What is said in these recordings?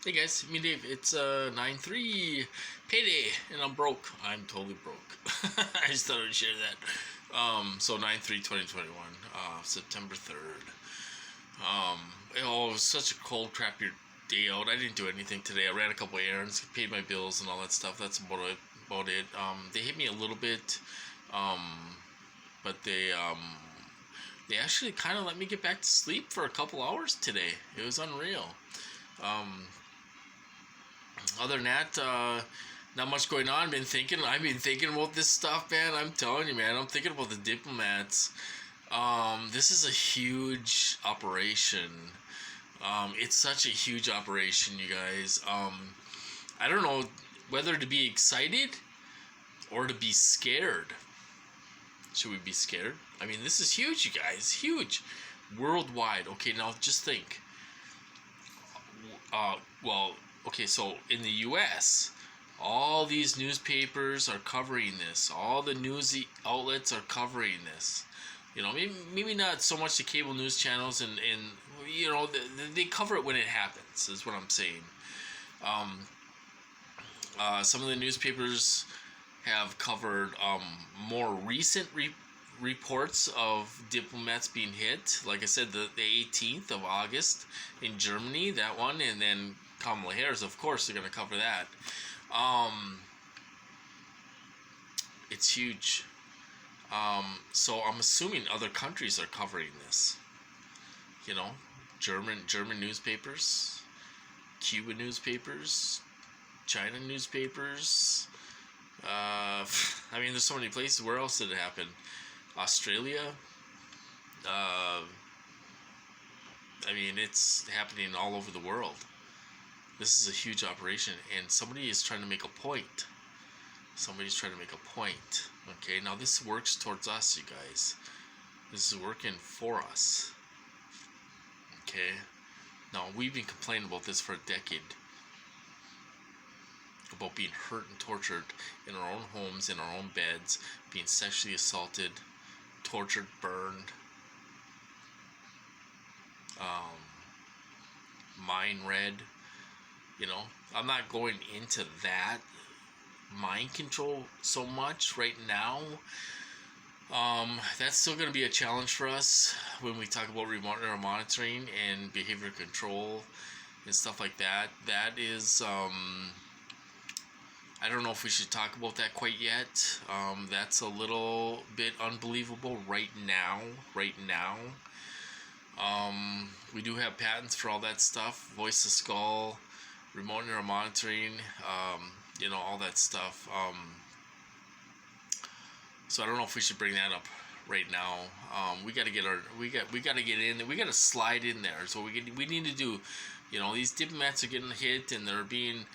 Hey guys, me Dave. It's 9/3 payday, and I'm broke. I'm totally broke. I just thought I'd share that. So 9/3/2021, September 3rd. It was such a cold, crappy day out. I didn't do anything today. I ran a couple errands, paid my bills, and all that stuff. That's about it. They hit me a little bit, um, but they actually kind of let me get back to sleep for a couple hours today. It was unreal. Um, Other than that, not much going on. I've been thinking about this stuff, man. I'm telling you, man. I'm thinking about the diplomats. This is a huge operation. It's such a huge operation, you guys. I don't know whether to be excited or to be scared. Should we be scared? I mean, this is huge, you guys. Huge. Worldwide. Okay, now just think. Well, okay, so in the US, all these newspapers are covering this. All the news outlets are covering this. Maybe not so much the cable news channels, and they cover it when it happens, is what I'm saying. Um, some of the newspapers have covered more recent reports of diplomats being hit. Like I said, the 18th of August in Germany, that one, and then Kamala Harris, of course, they're going to cover that. It's huge. So I'm assuming other countries are covering this. You know, German newspapers, Cuban newspapers, China newspapers. I mean, there's so many places. Where else did it happen? Australia. Uh, I mean, it's happening all over the world. This is a huge operation, and somebody is trying to make a point. Somebody's trying to make a point. Okay, now this works towards us, you guys. This is working for us. Okay, now we've been complaining about this for a decade. About being hurt and tortured in our own homes, in our own beds, being sexually assaulted, tortured, burned, mind read. I'm not going into that mind control so much right now. That's still going to be a challenge for us when we talk about remote neural monitoring and behavior control and stuff like that. That is, I don't know if we should talk about that quite yet. That's a little bit unbelievable right now. We do have patents for all that stuff. Voice to skull, remote neural monitoring, all that stuff. So I don't know if we should bring that up right now. We got to get in. We got to slide in there. So we need to do. These diplomats are getting hit, and they're being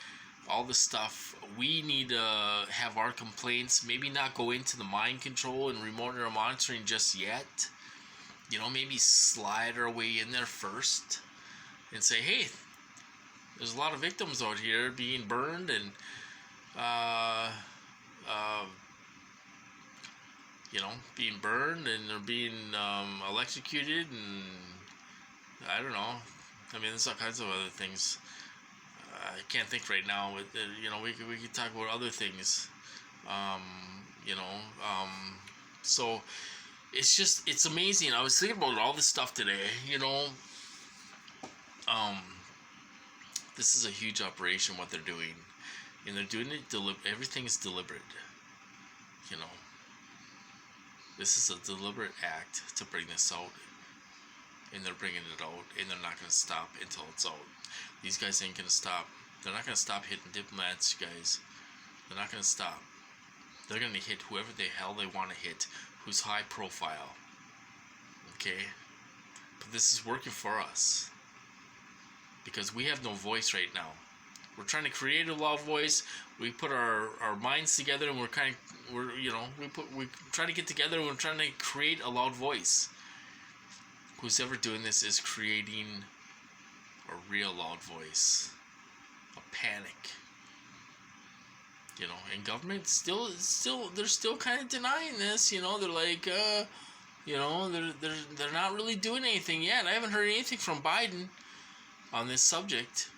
all the stuff. We need to have our complaints. Maybe not go into the mind control and remote neural monitoring just yet. Maybe slide our way in there first and say, hey, there's a lot of victims out here being burned and being burned, and they're being electrocuted, and I don't know. I mean, there's all kinds of other things. I can't think right now. We could talk about other things. So it's amazing. I was thinking about all this stuff today. This is a huge operation, what they're doing, and they're doing it everything is deliberate. This is a deliberate act to bring this out, and they're bringing it out, and they're not going to stop until it's out. These guys ain't going to stop. They're not going to stop hitting diplomats, you guys. They're not going to stop. They're going to hit whoever the hell they want to hit, who's high profile. Okay? But this is working for us, because we have no voice right now. We're trying to create a loud voice. We put our minds together, and we try to get together, and we're trying to create a loud voice. Who's ever doing this is creating a real loud voice, a panic. And government they're still kind of denying this. They're like, they're not really doing anything yet. I haven't heard anything from Biden on this subject.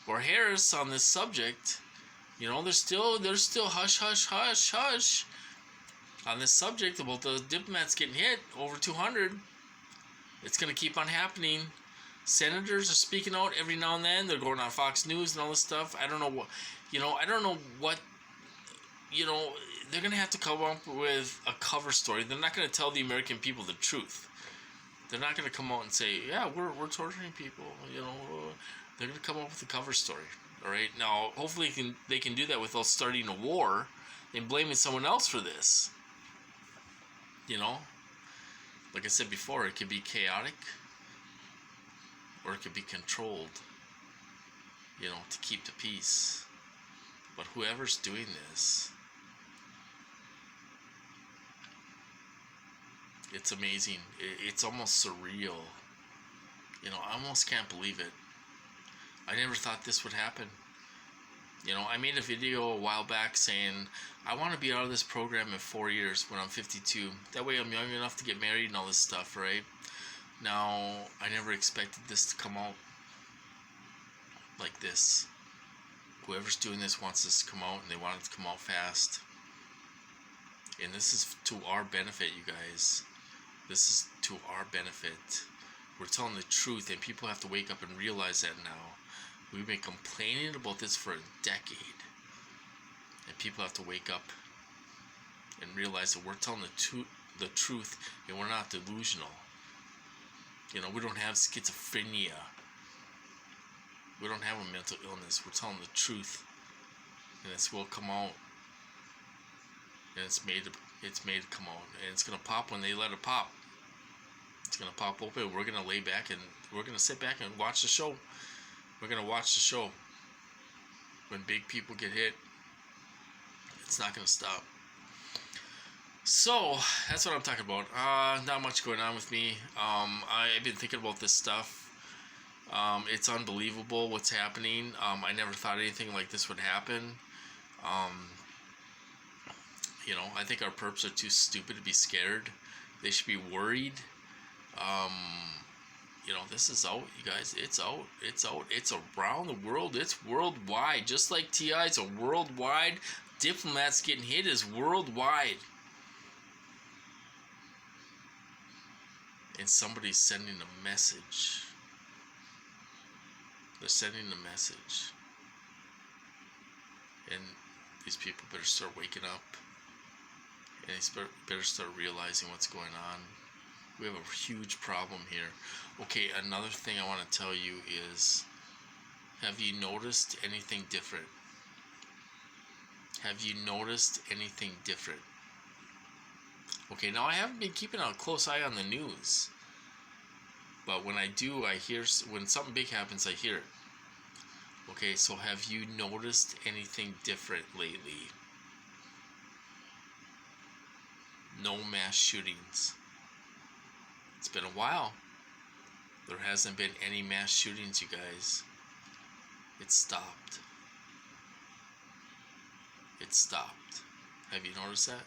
or Harris on this subject. You know, there's still hush hush hush hush on this subject about the diplomats getting hit over 200. It's gonna keep on happening. Senators are speaking out every now and then. They're going on Fox News and all this stuff. I don't know what, I don't know what, they're going to have to come up with a cover story. They're not going to tell the American people the truth. They're not going to come out and say, yeah, we're torturing people. They're going to come up with a cover story. All right. Now, hopefully they can do that without starting a war and blaming someone else for this. Like I said before, it could be chaotic. Or it could be controlled, to keep the peace. But whoever's doing this, it's amazing. It's almost surreal. I almost can't believe it. I never thought this would happen. I made a video a while back saying, I want to be out of this program in 4 years when I'm 52. That way I'm young enough to get married and all this stuff, right? Now, I never expected this to come out like this. Whoever's doing this wants this to come out, and they want it to come out fast. And this is to our benefit, you guys. This is to our benefit. We're telling the truth, and people have to wake up and realize that now. We've been complaining about this for a decade. And people have to wake up and realize that we're telling the truth, and we're not delusional. We don't have schizophrenia. We don't have a mental illness. We're telling the truth. And this will come out. And it's made to come out. And it's going to pop when they let it pop. It's going to pop open. We're going to lay back and we're going to sit back and watch the show. We're going to watch the show. When big people get hit, it's not going to stop. So, that's what I'm talking about. Not much going on with me. I've been thinking about this stuff. It's unbelievable what's happening. I never thought anything like this would happen. I think our perps are too stupid to be scared. They should be worried. This is out, you guys. It's out. It's out. It's around the world. It's worldwide. Just like TI's a worldwide. Diplomats getting hit is worldwide. And somebody's sending a message. They're sending a message. And these people better start waking up. And they better start realizing what's going on. We have a huge problem here. Okay, another thing I want to tell you is, have you noticed anything different? Have you noticed anything different? Okay, now I haven't been keeping a close eye on the news. But when I do, I hear, when something big happens, I hear it. Okay, so have you noticed anything different lately? No mass shootings. It's been a while. There hasn't been any mass shootings, you guys. It stopped. It stopped. Have you noticed that?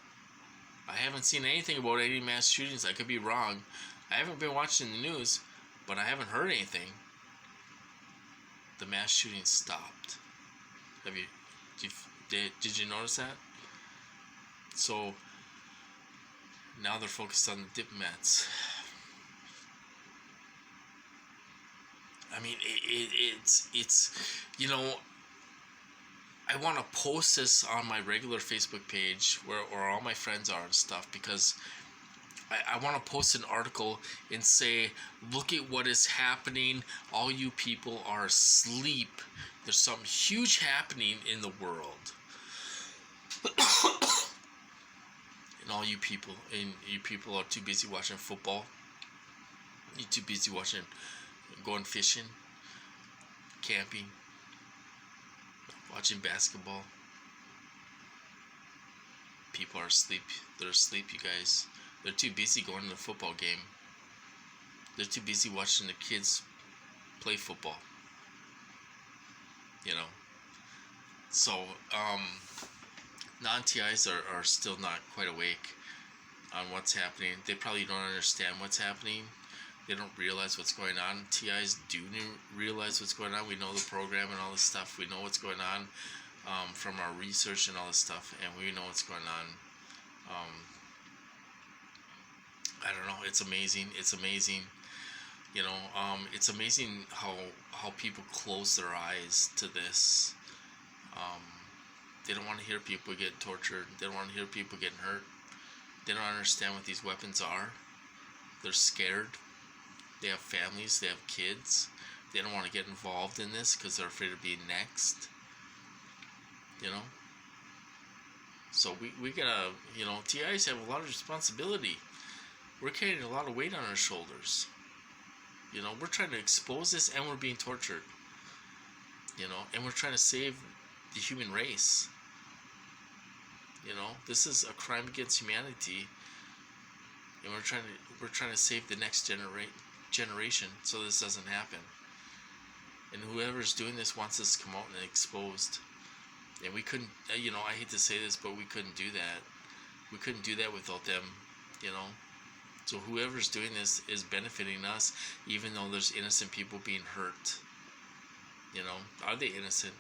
I haven't seen anything about any mass shootings. I could be wrong. I haven't been watching the news, but I haven't heard anything. The mass shootings stopped. Did you notice that? So now they're focused on the diplomats. I mean, it's I want to post this on my regular Facebook page where all my friends are and stuff, because I want to post an article and say, look at what is happening. All you people are asleep. There's something huge happening in the world. And all you people, are too busy watching football. You're too busy going fishing, camping, watching basketball. People are asleep. They're asleep, you guys. They're too busy going to the football game. They're too busy watching the kids play football. So, non-TIs are still not quite awake on what's happening. They probably don't understand what's happening. They don't realize what's going on. TIs do realize what's going on. We know the program and all this stuff. We know what's going on from our research and all this stuff, and we know what's going on. I don't know. It's amazing. It's amazing. You know, it's amazing how people close their eyes to this. They don't want to hear people get tortured. They don't want to hear people getting hurt. They don't understand what these weapons are. They're scared. They have families. They have kids. They don't want to get involved in this because they're afraid of being next. You know? So we gotta, you know, TIs have a lot of responsibility. We're carrying a lot of weight on our shoulders. You know, we're trying to expose this and we're being tortured. You know, and we're trying to save the human race. You know, this is a crime against humanity, and we're trying to save the next generation so this doesn't happen. And whoever's doing this wants this to come out and exposed. And we couldn't, you know, I hate to say this, but we couldn't do that. We couldn't do that without them, you know. So whoever's doing this is benefiting us, even though there's innocent people being hurt. You know, are they innocent?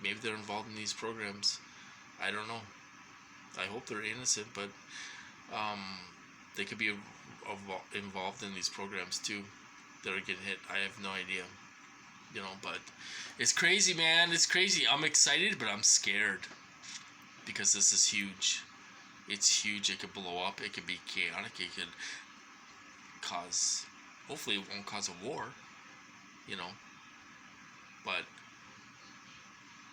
Maybe they're involved in these programs. I don't know. I hope they're innocent, but they could be involved in these programs too that are getting hit. I have no idea. You know, but it's crazy, man. It's crazy. I'm excited, but I'm scared because this is huge. It's huge. It could blow up. It could be chaotic. It could cause, hopefully it won't cause a war, you know, but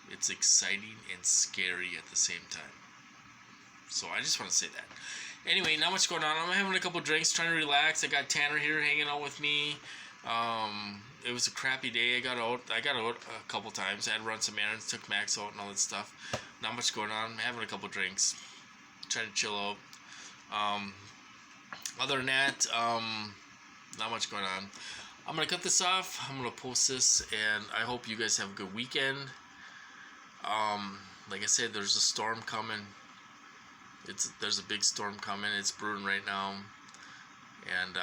it's exciting and scary at the same time. So I just want to say that. Anyway, not much going on. I'm having a couple drinks, trying to relax. I got Tanner here hanging out with me. It was a crappy day. I got out a couple times. I had to run some errands, took Max out and all that stuff. Not much going on. I'm having a couple drinks, trying to chill out. Other than that, not much going on. I'm gonna cut this off. I'm gonna post this, and I hope you guys have a good weekend. Like I said, there's a storm coming. There's a big storm coming. It's brewing right now, and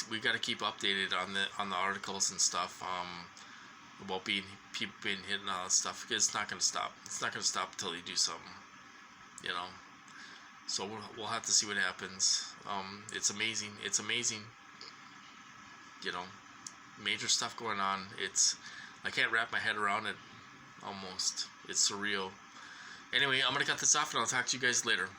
we got to keep updated on the articles and stuff about people being hit and all that stuff, because it's not gonna stop. It's not gonna stop until they do something, you know. So we'll have to see what happens. It's amazing. It's amazing. You know, major stuff going on. I can't wrap my head around it. Almost. It's surreal. Anyway, I'm gonna cut this off, and I'll talk to you guys later.